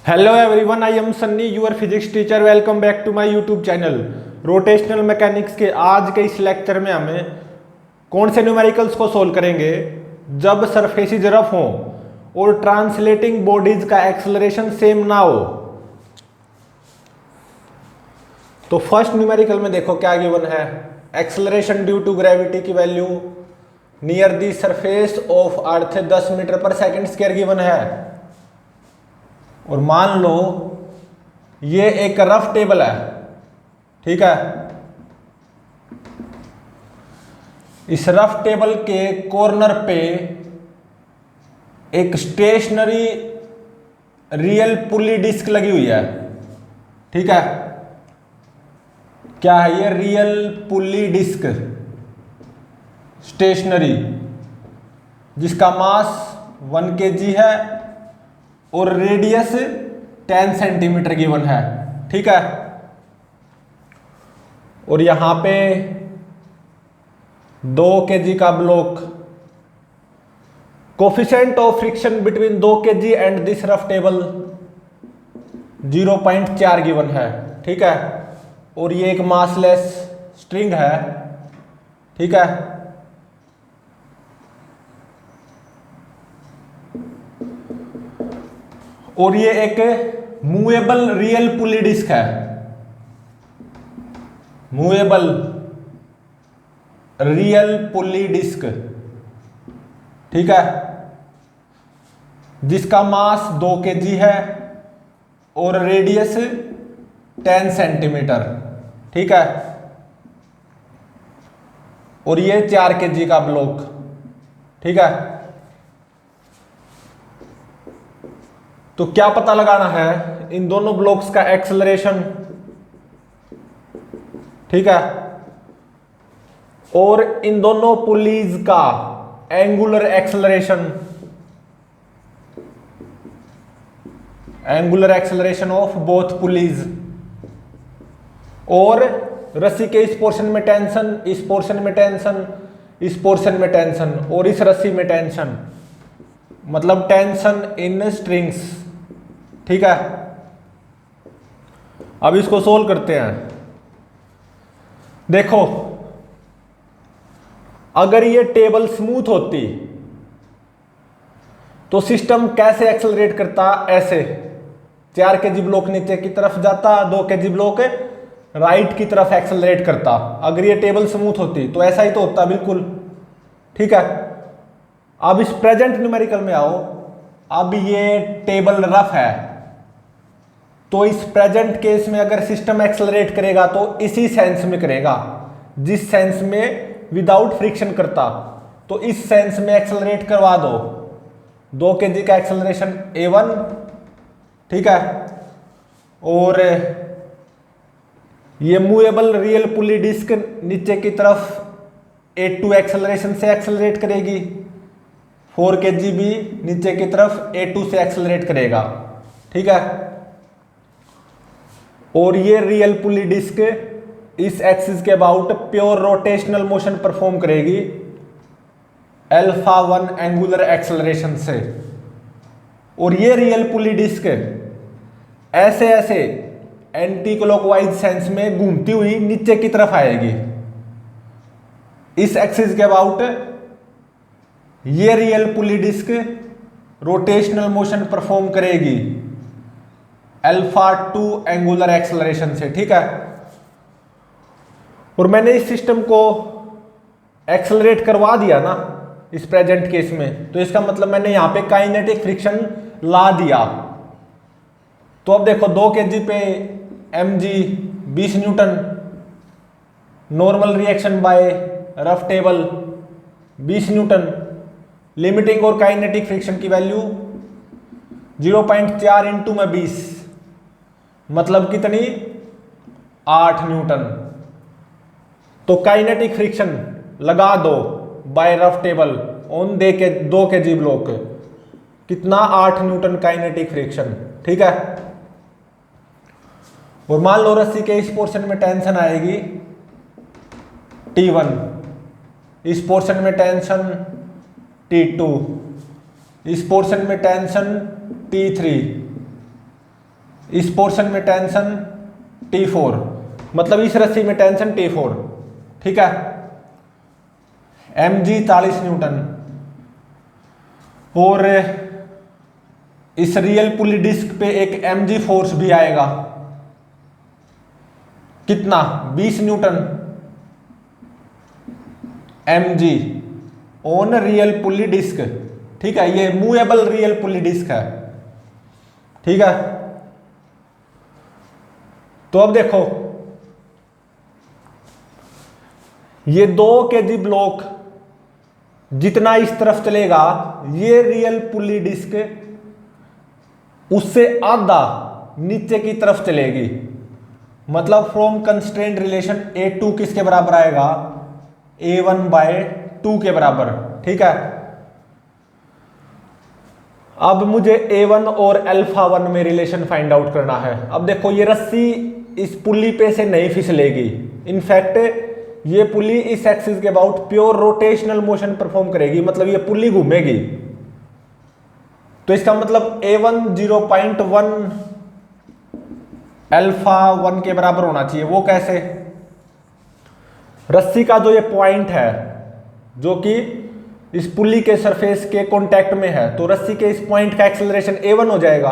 Hello everyone, I am Sunny, your physics teacher. Welcome back to my YouTube channel rotational mechanics के आज के इस lecture में हमें कौन से न्यूमेरिकल्स को सोल्व करेंगे जब सरफेसेज रफ हो और ट्रांसलेटिंग बॉडीज का एक्सेलरेशन सेम ना हो। तो फर्स्ट न्यूमेरिकल में देखो क्या गिवन है। एक्सेलरेशन ड्यू टू ग्रेविटी की value near the surface of earth 10 metre per second square given है। और मान लो ये एक रफ टेबल है, ठीक है। इस रफ टेबल के कॉर्नर पे एक स्टेशनरी रियल पुली डिस्क लगी हुई है, ठीक है। क्या है ये? रियल पुली डिस्क स्टेशनरी, जिसका मास 1 kg है और रेडियस 10 सेंटीमीटर गिवन है, ठीक है। और यहां पे 2 kg का block, coefficient of friction between 2 kg and this rough table 0.4 given है, ठीक है। और ये एक मासलेस स्ट्रिंग है, ठीक है। और ये एक मूवेबल रियल पुली डिस्क है, मूवेबल रियल पुली डिस्क, ठीक है, जिसका मास 2 kg है और रेडियस 10 सेंटीमीटर, ठीक है। और ये 4 kg का ब्लॉक, ठीक है। तो क्या पता लगाना है इन दोनों ब्लॉक्स का एक्सेलरेशन, ठीक है। और इन दोनों पुलीज का angular acceleration, angular acceleration of both pulleys. और रस्सी के इस पोर्शन में टेंशन, इस पोर्शन में टेंशन, इस पोर्शन में टेंशन और इस रस्सी में टेंशन, मतलब टेंशन इन स्ट्रिंग्स, ठीक है। अब इसको सोल्व करते हैं। देखो, अगर ये टेबल स्मूथ होती तो सिस्टम कैसे एक्सेलरेट करता? ऐसे 4 kg ब्लॉक नीचे की तरफ जाता, 2 kg ब्लॉक राइट की तरफ एक्सेलरेट करता। अगर ये टेबल स्मूथ होती तो ऐसा ही तो होता, बिल्कुल, ठीक है। अब इस प्रेजेंट न्यूमेरिकल में आओ। अब ये टेबल रफ है, तो इस प्रेजेंट केस में अगर सिस्टम एक्सेलरेट करेगा तो इसी सेंस में करेगा जिस सेंस में विदाउट फ्रिक्शन करता। तो इस सेंस में एक्सेलरेट करवा दो। 2 kg का एक्सेलरेशन A1, ठीक है। और ये मूवेबल रियल पुली डिस्क नीचे की तरफ A2 एक्सेलरेशन से एक्सेलरेट करेगी, 4 kg भी नीचे की तरफ A2 से एक्सेलरेट करेगा, ठीक है। और ये रियल पुली डिस्क इस एक्सिस के about pure rotational motion perform करेगी α1 एंगुलर एक्सेलरेशन से। और ये रियल पुली डिस्क ऐसे ऐसे एंटी क्लॉकवाइज सेंस में घूमती हुई नीचे की तरफ आएगी इस एक्सिस के अबाउट। ये real pulley disc rotational motion perform करेगी α2 एंगुलर एक्सेलरेशन से, ठीक है। और मैंने इस सिस्टम को एक्सेलरेट करवा दिया ना इस प्रेजेंट केस में, तो इसका मतलब मैंने यहां पे काइनेटिक फ्रिक्शन ला दिया। तो अब देखो 2 kg पे mg 20 Newton, normal reaction by rough table 20 Newton, limiting और काइनेटिक फ्रिक्शन की वैल्यू 0.4 इंटू में 20, मतलब कितनी? 8 न्यूटन। तो काइनेटिक फ्रिक्शन लगा दो by rough table on 2 kg block, कितना? 8 न्यूटन काइनेटिक फ्रिक्शन, ठीक है। और मान लो रस्सी के इस पोर्शन में टेंशन आएगी T1, इस पोर्शन में टेंशन T2, इस पोर्शन में टेंशन T3, इस पोर्शन में टेंशन T4, मतलब इस रस्सी में टेंशन T4, ठीक है। mg 40 न्यूटन, और इस रियल पुली डिस्क पे एक mg फोर्स भी आएगा, कितना 20 newton mg on real pulley disc, ठीक है। ये मूवेबल रियल पुली डिस्क है, ठीक है। तो अब देखो ये 2 kg ब्लॉक जितना इस तरफ चलेगा, ये रियल पुली डिस्क उससे आधा नीचे की तरफ चलेगी, मतलब फ्रॉम कंस्ट्रेंट रिलेशन A2 किसके बराबर आएगा, A1/2 के बराबर, ठीक है। अब मुझे A1 और α1 में रिलेशन फाइंड आउट करना है। अब देखो ये रस्सी इस पुली पे से नहीं फिसलेगी, इनफैक्ट ये पुली इस एक्सिस के about pure rotational motion perform करेगी, मतलब ये पुली घूमेगी। तो इसका मतलब A1 0.1 α1 के बराबर होना चाहिए। वो कैसे, रस्सी का जो ये पॉइंट है जो कि इस पुली के सरफेस के कांटेक्ट में है, तो रस्सी के इस पॉइंट का एक्सेलरेशन A1 हो जाएगा,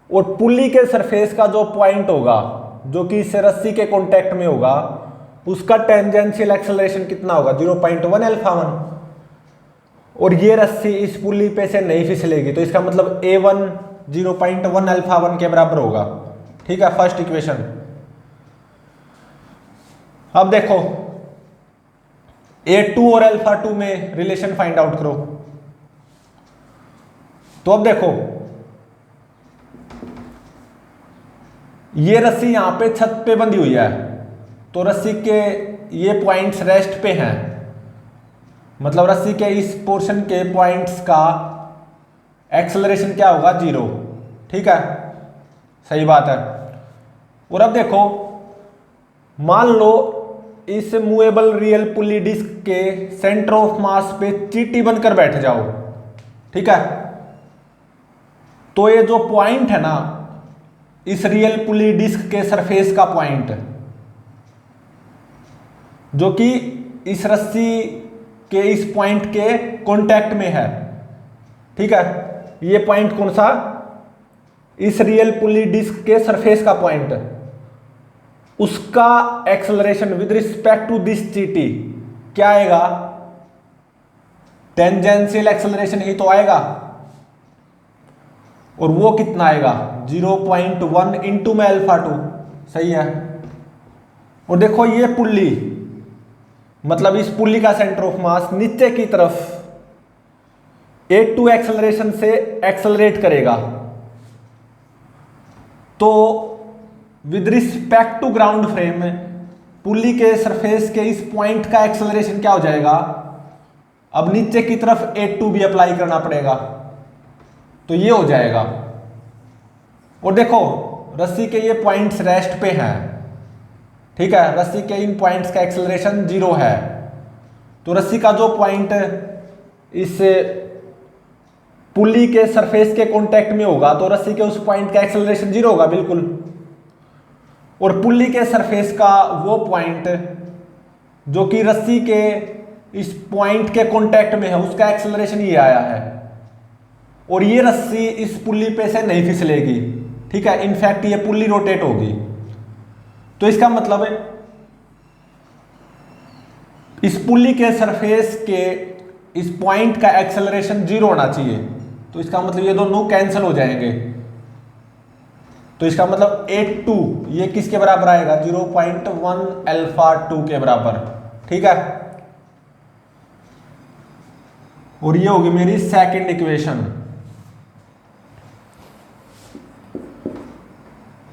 और पुली के सरफेस का जो पॉइंट होगा जो कि इस रस्सी के कांटेक्ट में होगा, उसका टेंजेंशियल एक्सेलरेशन कितना होगा, 0.1 α1, और ये रस्सी इस पुली पे से नहीं फिसलेगी, तो इसका मतलब A1 0.1 α1 के बराबर होगा, ठीक है। First equation. अब देखो A2 और α2 में रिलेशन फाइंड आउट करो। तो अब देखो ये रस्सी यहां पे छत पे बंधी हुई है, तो रस्सी के ये पॉइंट्स रेस्ट पे हैं, मतलब रस्सी के इस पोर्शन के पॉइंट्स का एक्सेलरेशन क्या होगा, 0, ठीक है, सही बात है। और अब देखो मान लो इस मूवेबल रियल पुली डिस्क के सेंटर ऑफ मास पे चींटी बनकर बैठ जाओ, ठीक है। तो ये जो पॉइंट है ना इस रियल पुली डिस्क के सरफेस का पॉइंट, जो कि इस रस्सी के इस पॉइंट के कांटेक्ट में है, ठीक है। ये पॉइंट कौन सा, इस रियल पुली डिस्क के सरफेस का पॉइंट, उसका acceleration with respect to this चीटी क्या आएगा, टेंजेंशियल एक्सेलरेशन ही तो आएगा, और वो कितना आएगा 0.1 इंटू में α2, सही है। और देखो ये पुल्ली, मतलब इस पुल्ली का सेंटर ऑफ मास नीचे की तरफ A2 एक्सेलरेशन से एक्सेलरेट करेगा, तो with respect to ground frame pulley के सरफेस के इस पॉइंट का एक्सेलरेशन क्या हो जाएगा, अब नीचे की तरफ A2 भी अप्लाई करना पड़ेगा, तो ये हो जाएगा। और देखो रस्सी के ये पॉइंट्स रेस्ट पे हैं, ठीक है, रस्सी के इन पॉइंट्स का एक्सेलरेशन 0 है, तो रस्सी का जो पॉइंट इस पुल्ली के सरफेस के कांटेक्ट में होगा, तो रस्सी के उस पॉइंट का एक्सेलरेशन 0 होगा बिल्कुल, और पुल्ली के सरफेस का वो पॉइंट जो कि रस्सी के इस पॉइंट के कांटेक्ट में है, उसका एक्सेलरेशन ये आया है, और ये रस्सी इस पुल्ली पे से नहीं फिसलेगी, ठीक है, इनफैक्ट ये पुल्ली रोटेट होगी। तो इसका मतलब है इस पुल्ली के सरफेस के इस पॉइंट का एक्सेलरेशन 0 होना चाहिए, तो इसका मतलब ये दोनों कैंसिल हो जाएंगे, तो इसका मतलब A2 ये किसके बराबर आएगा, 0.1 α2 के बराबर, ठीक है। और ये होगी मेरी सेकंड इक्वेशन।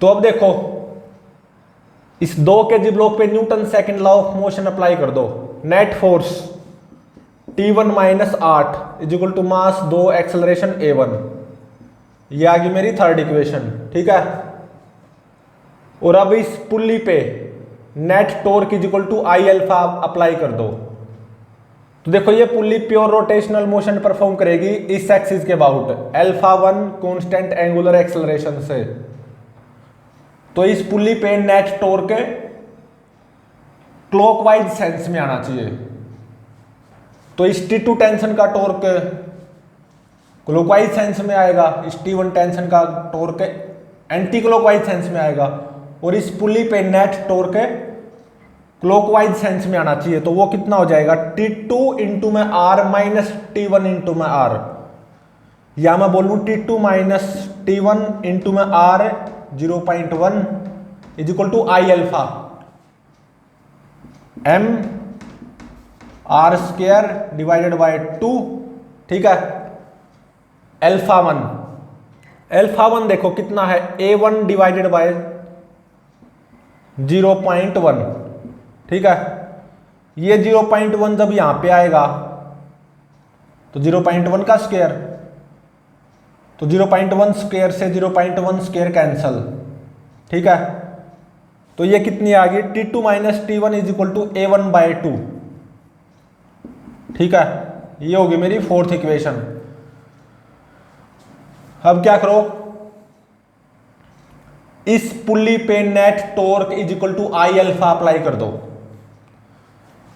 तो अब देखो इस 2 kg ब्लॉक पे newton second law of motion apply कर दो। Net force T1 - 8 is equal to mass 2 acceleration A1, ये आ गई मेरी थर्ड इक्वेशन, ठीक है। और अब इस पुल्ली पे net torque is equal to I alpha apply कर दो, तो देखो ये pulley pure rotational motion perform करेगी इस एक्सिस के अबाउट α1 कांस्टेंट एंगुलर एक्सेलरेशन से, तो इस पुल्ली पे नेट टॉर्क क्लॉकवाइज सेंस में आना चाहिए। तो इस T2 टेंशन का टॉर्क क्लॉकवाइज सेंस में आएगा, इस T1 टेंशन का टॉर्क एंटी क्लॉकवाइज सेंस में आएगा, और इस पुल्ली पे नेट टॉर्क क्लॉकवाइज सेंस में आना चाहिए। तो वो कितना हो जाएगा, T2 इंटू में R माइनस T1 इंटू में R, या मैं बोलूँ T2 माइनस T1 इंटू में R 0.1 is equal to I alpha m R स्क्वायर डिवाइडेड बाय 2। ठीक है, अल्फा वन देखो कितना है, A1 डिवाइडेड बाय 0.1। ठीक है, ये 0.1 जब यहां पे आएगा तो 0.1 का स्क्वायर, तो 0.1 स्क्वायर से 0.1 स्क्वायर कैंसल। ठीक है, तो ये कितनी आ गई, T2 minus T1 is equal to A1 by 2। ठीक है, ये होगी मेरी फोर्थ इक्वेशन। अब क्या करो, इस पुल्ली पे net torque is equal to I alpha apply कर दो।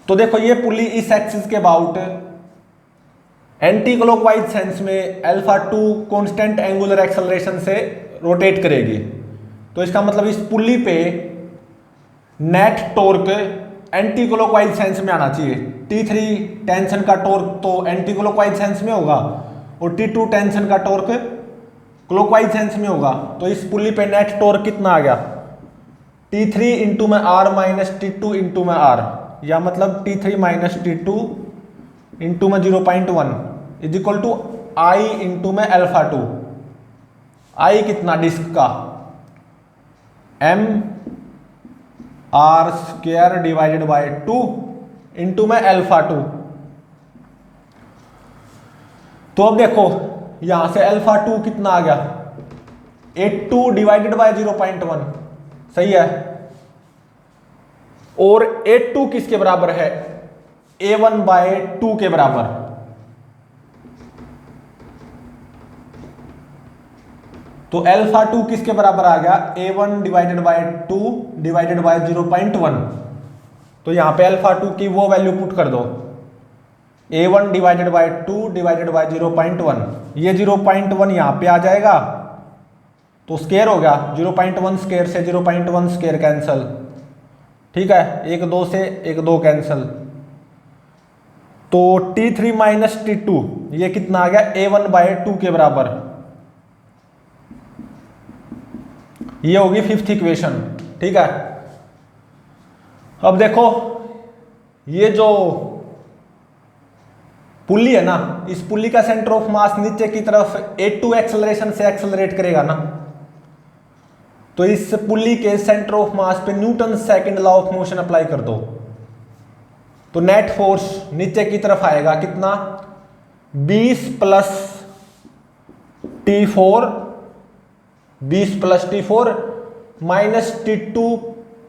तो देखो ये पुल्ली इस एक्सिस के अबाउट एंटी क्लॉकवाइज सेंस में अल्फा 2 कांस्टेंट एंगुलर एक्सेलरेशन से रोटेट करेगी। तो इसका मतलब इस पुल्ली पे net torque anti clockwise sense में आना चाहिए। T3 टेंशन का टॉर्क तो एंटी क्लॉकवाइज सेंस में होगा और T2 टेंशन का टॉर्क क्लॉकवाइज सेंस में होगा। तो इस पुल्ली पे नेट टॉर्क कितना आ गया, T3 इंटू में R माइनस T2 इंटू में R, या मतलब T3 माइनस T2 इंटू में 0.1 is equal to I into में अल्फा 2। आई कितना डिस्क का, m R स्क्वायर डिवाइडेड बाय 2 इंटू में अल्फा 2। तो अब देखो यहां से अल्फा 2 कितना आ गया, A2 डिवाइडेड बाय 0.1, सही है। और A2 किसके बराबर है, A1 बाय 2 के बराबर। तो अल्फा 2 किसके बराबर आ गया, A1 divided by 2 divided by 0.1। तो यहां पे अल्फा 2 की वो वैल्यू पुट कर दो, A1 divided by 2 divided by 0.1। ये 0.1 यहां पे आ जाएगा तो स्क्वायर हो गया, 0.1 स्क्वायर से 0.1 स्क्वायर कैंसल। ठीक है, 1 2 से 1 2 कैंसल। तो T3 माइनस T2 ये कितना आ गया, A1 बाय 2 के बराबर। ये होगी फिफ्थ इक्वेशन। ठीक है, अब देखो ये जो पुल्ली है ना, इस पुल्ली का सेंटर ऑफ मास नीचे की तरफ A2 एक्सेलरेशन से एक्सेलरेट करेगा ना, तो इस पुल्ली के सेंटर ऑफ मास पे newton second law of motion apply कर दो। तो नेट फोर्स नीचे की तरफ आएगा कितना, 20 plus T4 minus T2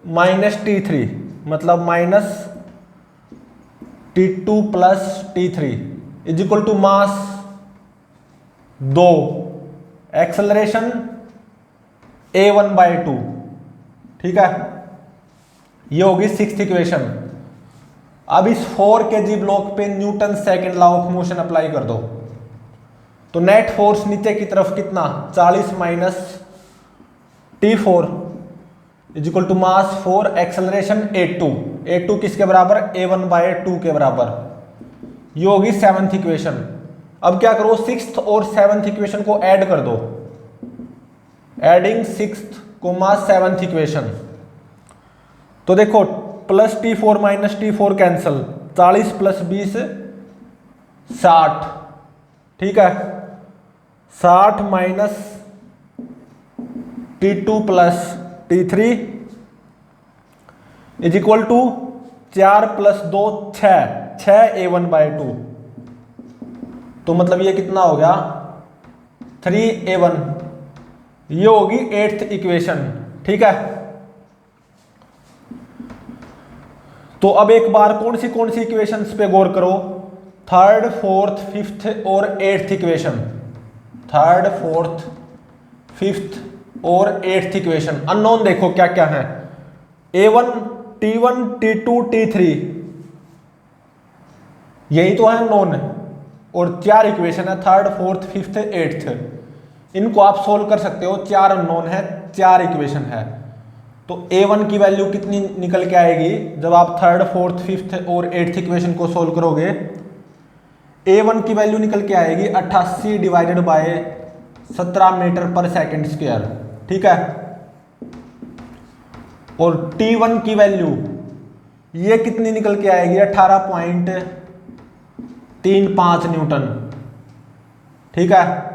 minus T3, मतलब minus T2 plus T3 is equal to mass 2, acceleration A1 by 2। ठीक है, ये होगी सिक्स्थ इक्वेशन। अब इस 4 kg ब्लॉक पे newton second law of motion apply कर दो। तो नेट फोर्स नीचे की तरफ कितना, 40 minus T4 is equal to mass 4, acceleration A2 किसके बराबर, A1 बाय 2 के बराबर। ये होगी सेवंथ इक्वेशन। अब क्या करो, सिक्स्थ और सेवंथ इक्वेशन को ऐड कर दो, adding sixth comma seventh equation. तो देखो plus T4 minus T4 cancel, 40 plus 20 60। ठीक है, 60 minus T2 plus T3 is equal to 4 plus 2 6 A1 by 2। तो मतलब ये कितना हो गया, 3A1। ये होगी एट्थ इक्वेशन। ठीक है, तो अब एक बार कौन सी इक्वेशंस पे गौर करो, थर्ड फोर्थ फिफ्थ और eighth equation. Third fourth fifth और 8th इक्वेशन। अननोन देखो क्या क्या है, A1 T1 T2 T3, यही तो है नोन, और 4 इक्वेशन है, 3rd 4th 5th 8th। इनको आप सोल्व कर सकते हो, 4 अननोन है, 4 इक्वेशन है। तो A1 की वैल्यू कितनी निकल के आएगी जब आप 3rd 4th 5th और 8th इक्वेशन को सोल्व करोगे? A1 की वैल्यू निकल के आएगी 88 divided by 17 metre per second square, ठीक है। और T1 की वैल्यू ये कितनी निकल के आएगी? 18.35 न्यूटन, ठीक है।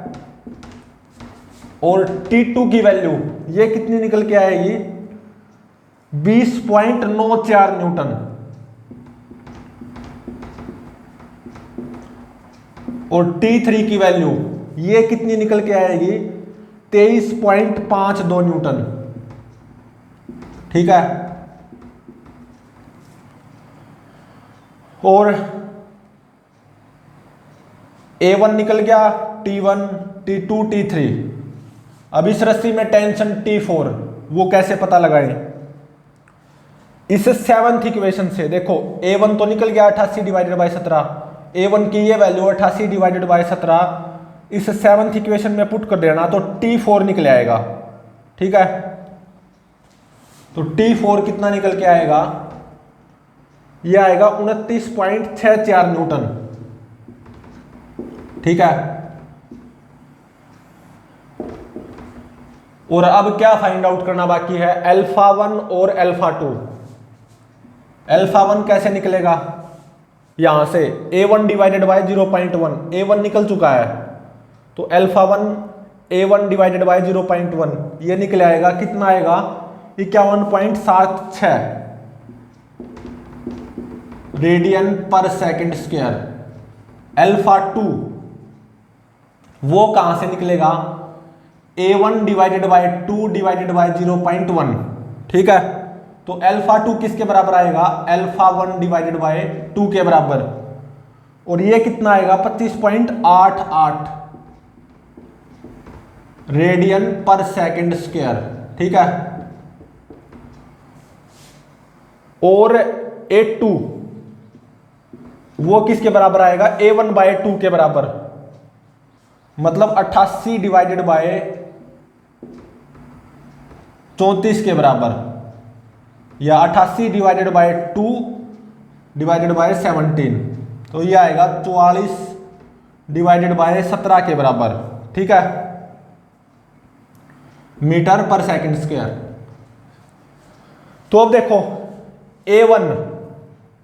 और T2 की वैल्यू ये कितनी निकल के आएगी? 20.94 न्यूटन। और T3 की वैल्यू ये कितनी निकल के आएगी? 23.52 न्यूटन, ठीक है। और A1 निकल गया, T1 T2 T3। अब इस रस्सी में टेंशन T4, वो कैसे पता लगाएं? इस 7th इक्वेशन से देखो, A1 तो निकल गया 88 डिवाइडेड बाय 17, A1 की ये वैल्यू 88 डिवाइडेड बाय 17 इस 7th इक्वेशन में पुट कर देना तो T4 निकल आएगा, ठीक है। तो T4 कितना निकल के आएगा? ये आएगा 29.64 न्यूटन, ठीक है। और अब क्या फाइंड आउट करना बाकी है? अल्फा 1 और अल्फा 2। अल्फा 1 कैसे निकलेगा? यहां से A1 डिवाइडेड बाय 0.1, A1 निकल चुका है, तो अल्फा 1 A1 डिवाइडेड बाय 0.1 ये निकल आएगा, कितना आएगा? 51.76 रेडियन पर सेकंड स्क्वायर। अल्फा 2 वो कहां से निकलेगा? A1 divided by 2 divided by 0.1, ठीक है। तो अल्फा 2 किसके बराबर आएगा? अल्फा 1 डिवाइडेड बाय 2 के बराबर। और ये कितना आएगा? 25.88 रेडियन पर सेकंड स्क्वायर, ठीक है। और A2 वो किसके बराबर आएगा? A1 बाय 2 के बराबर, मतलब 88 डिवाइडेड बाय 34 के बराबर, या 88 डिवाइडेड बाय 2 डिवाइडेड बाय 17, तो ये आएगा 44 डिवाइडेड बाय 17 के बराबर, ठीक है, मीटर पर सेकंड स्क्वायर। तो अब देखो A1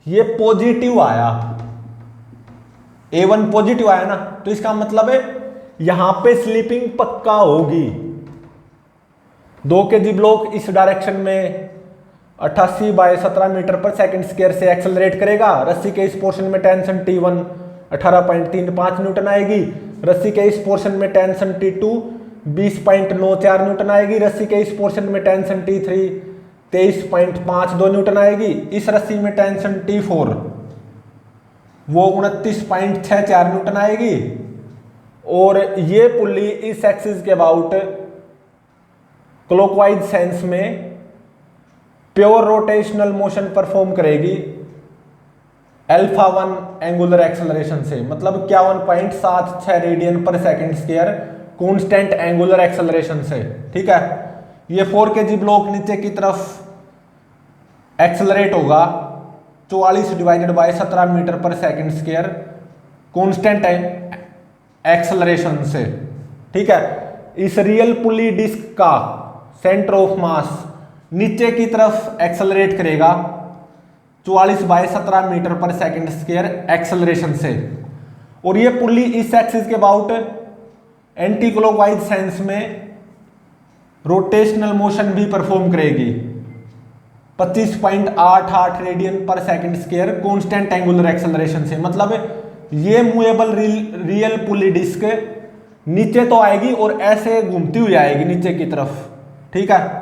ये पॉजिटिव आया, A1 पॉजिटिव आया ना, तो इसका मतलब है यहां पे स्लिपिंग पक्का होगी। 2 kg ब्लॉक इस डायरेक्शन में 88 bye 17 metre per second square से एक्सेलरेट करेगा। रस्सी के इस पोर्शन में टेंशन T1 18.35 न्यूटन आएगी, रस्सी के इस पोर्शन में टेंशन T2 20.94 न्यूटन आएगी, रस्सी के इस पोर्शन में टेंशन T3 23.52 न्यूटन आएगी, इस रस्सी में टेंशन T4 वो 29.64 न्यूटन आएगी। और ये पुल्ली इस एक्सिस के अबाउट क्लॉकवाइज सेंस में प्योर रोटेशनल मोशन परफॉर्म करेगी अल्फा 1 एंगुलर एक्सेलरेशन से, मतलब 51.76 रेडियन पर second square constant angular acceleration से, ठीक है। ये 4 kg ब्लॉक नीचे की तरफ एक्सेलरेट होगा 44 divided by 17 metre per second square constant acceleration से, ठीक है। इस रियल पुली डिस्क का सेंटर ऑफ मास नीचे की तरफ एक्सेलरेट करेगा 44 bye 17 metre per second square acceleration से। और ये पुली इस एक्सिस के अबाउट एंटी क्लॉकवाइज सेंस में रोटेशनल मोशन भी परफॉर्म करेगी 25.88 रेडियन पर second square constant angular acceleration से। मतलब ये मूवेबल रियल पुली डिस्क नीचे तो आएगी और ऐसे घूमती हुई आएगी नीचे की तरफ, ठीक है।